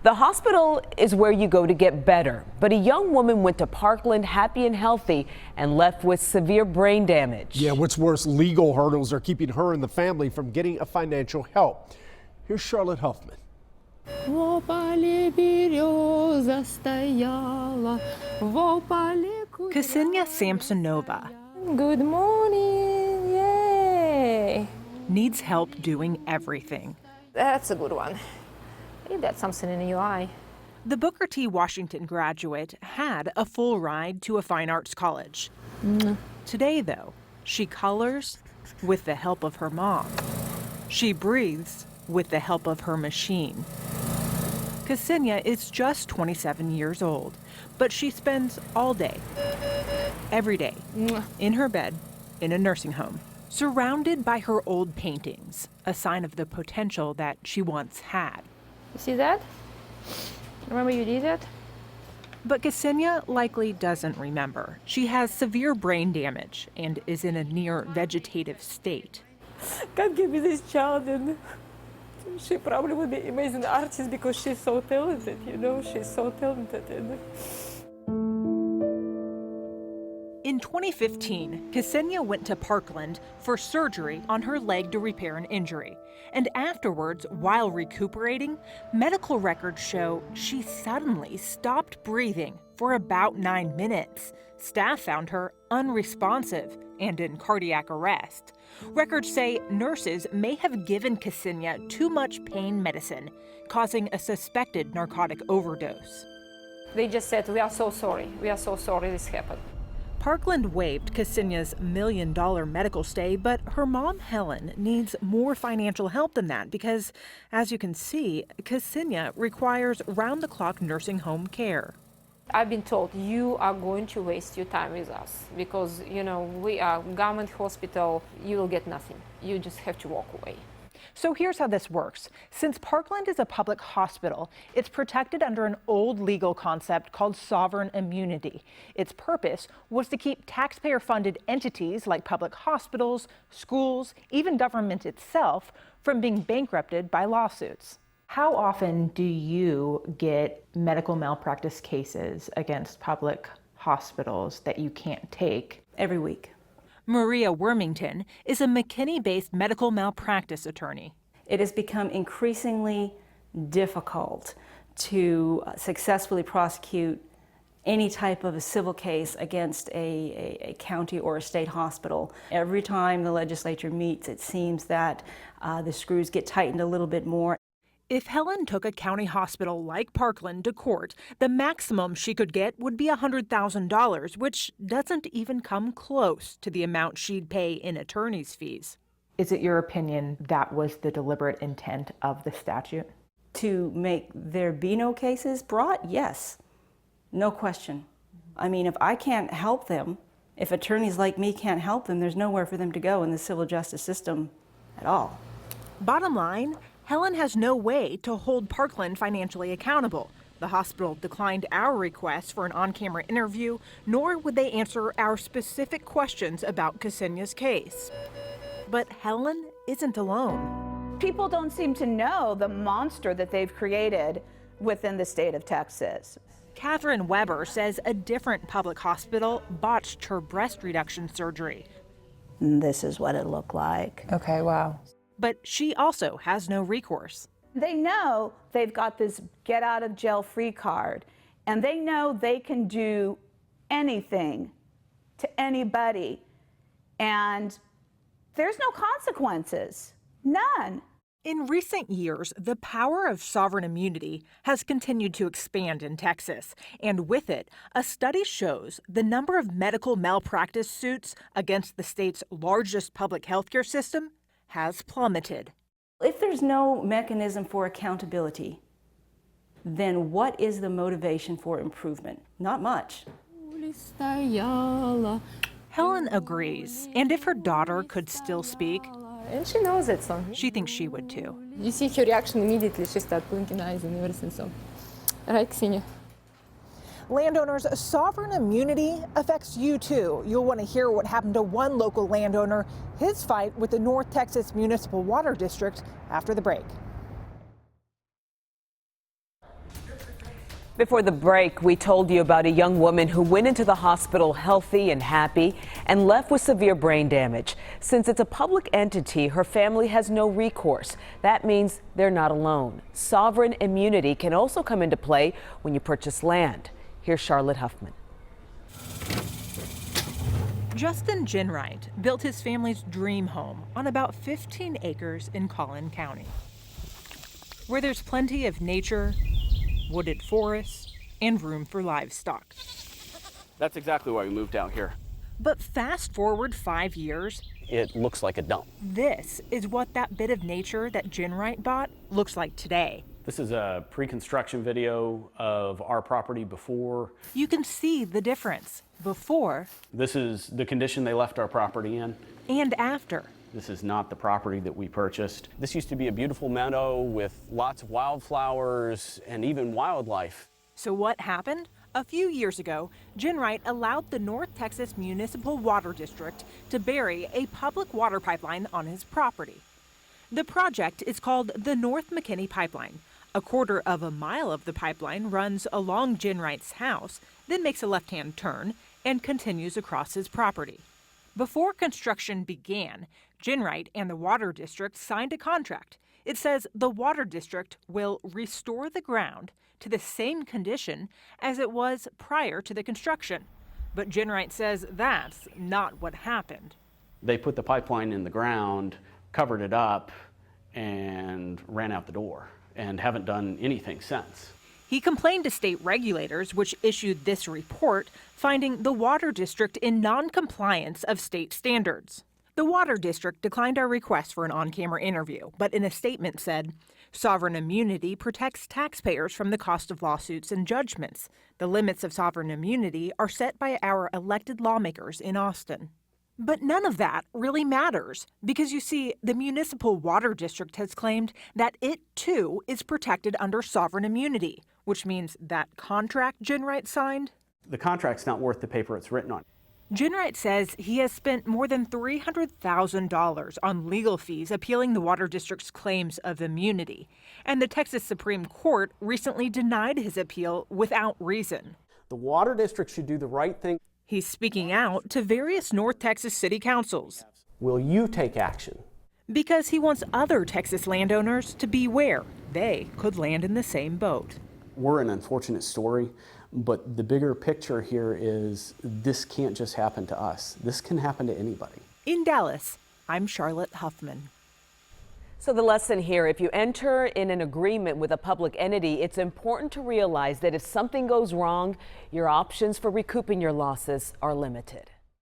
The hospital is where you go to get better, but a young woman went to Parkland happy and healthy and left with severe brain damage. Yeah, what's worse, legal hurdles are keeping her and the family from getting a financial help. Here's Charlotte Huffman. Ksenia Samsonova Good morning, yay! needs help doing everything. That's a good one. You got something in your eye. The Booker T. Washington graduate had a full ride to a fine arts college. Today, though, she colors with the help of her mom. She breathes with the help of her machine. Ksenia is just 27 years old, but she spends all day, every day, in her bed in a nursing home, surrounded by her old paintings, a sign of the potential that she once had. You see that? Remember you did that? But Ksenia likely doesn't remember. She has severe brain damage and is in a near vegetative state. God give me this child, and she probably would be an amazing artist because she's so talented, you know, she's so talented. In 2015, Ksenia went to Parkland for surgery on her leg to repair an injury. And afterwards, while recuperating, medical records show she suddenly stopped breathing for about 9 minutes. Staff found her unresponsive and in cardiac arrest. Records say nurses may have given Ksenia too much pain medicine, causing a suspected narcotic overdose. They just said, we are so sorry this happened. Parkland waived Ksenia's $1 million medical stay, but her mom, Helen, needs more financial help than that because, as you can see, Ksenia requires round-the-clock nursing home care. I've been told you are going to waste your time with us because, you know, we are government hospital, you will get nothing. You just have to walk away. So here's how this works. Since Parkland is a public hospital, it's protected under an old legal concept called sovereign immunity. Its purpose was to keep taxpayer-funded entities like public hospitals, schools, even government itself from being bankrupted by lawsuits. How often do you get medical malpractice cases against public hospitals that you can't take? Every week. Maria Wormington is a McKinney-based medical malpractice attorney. It has become increasingly difficult to successfully prosecute any type of a civil case against a county or a state hospital. Every time the legislature meets, it seems that the screws get tightened a little bit more. If Helen took a county hospital like Parkland to court, the maximum she could get would be $100,000, which doesn't even come close to the amount she'd pay in attorney's fees. Is it your opinion that was the deliberate intent of the statute? To make there be no cases brought? Yes, no question. I mean, if I can't help them, if attorneys like me can't help them, there's nowhere for them to go in the civil justice system at all. Bottom line, Helen has no way to hold Parkland financially accountable. The hospital declined our request for an on-camera interview, nor would they answer our specific questions about Ksenia's case. But Helen isn't alone. People don't seem to know the monster that they've created within the state of Texas. Catherine Weber says a different public hospital botched her breast reduction surgery. This is what it looked like. Okay, wow. But she also has no recourse. They know they've got this get out of jail free card, and they know they can do anything to anybody, and there's no consequences, none. In recent years, the power of sovereign immunity has continued to expand in Texas. And with it, a study shows the number of medical malpractice suits against the state's largest public healthcare system has plummeted. If there's no mechanism for accountability, then what is the motivation for improvement? Not much. Helen agrees, and if her daughter could still speak, And she knows it, so. she thinks she would too. You see her reaction immediately, she starts blinking eyes and everything, so. Right, Ksenia? Landowners, sovereign immunity affects you too. You'll want to hear what happened to one local landowner, his fight with the North Texas Municipal Water District after the break. Before the break, we told you about a young woman who went into the hospital healthy and happy and left with severe brain damage. Since it's a public entity, her family has no recourse. That means they're not alone. Sovereign immunity can also come into play when you purchase land. Here's Charlotte Huffman. Justin Ginwright built his family's dream home on about 15 acres in Collin County, where there's plenty of nature, wooded forests, and room for livestock. That's exactly why we moved out here. But fast forward 5 years, It looks like a dump. this is what that bit of nature that Ginwright bought looks like today. This is a pre-construction video of our property before. You can see the difference before This is the condition they left our property in. and after. This is not the property that we purchased. This used to be a beautiful meadow with lots of wildflowers and even wildlife. So what happened? A few years ago, Ginwright allowed the North Texas Municipal Water District to bury a public water pipeline on his property. The project is called the North McKinney Pipeline. A quarter of a mile of the pipeline runs along Ginwright's house, then makes a left-hand turn and continues across his property. Before construction began, Ginwright and the Water District signed a contract. It says the Water District will restore the ground to the same condition as it was prior to the construction. But Ginwright says that's not what happened. They put the pipeline in the ground, covered it up, and ran out the door, and haven't done anything since. He complained to state regulators, which issued this report, finding the Water District in non-compliance of state standards. The Water District declined our request for an on-camera interview, but in a statement said, "Sovereign immunity protects taxpayers from the cost of lawsuits and judgments. The limits of sovereign immunity are set by our elected lawmakers in Austin." But none of that really matters, because you see, the Municipal Water District has claimed that it too is protected under sovereign immunity, which means that contract Ginwright signed. The contract's not worth the paper it's written on. Ginwright says he has spent more than $300,000 on legal fees appealing the Water District's claims of immunity, and the Texas Supreme Court recently denied his appeal without reason. The Water District should do the right thing. He's speaking out to various North Texas city councils Will you take action? because he wants other Texas landowners to beware they could land in the same boat. We're an unfortunate story, but the bigger picture here is this can't just happen to us. This can happen to anybody. In Dallas, I'm Charlotte Huffman. So the lesson here, if you enter in an agreement with a public entity, it's important to realize that if something goes wrong, your options for recouping your losses are limited.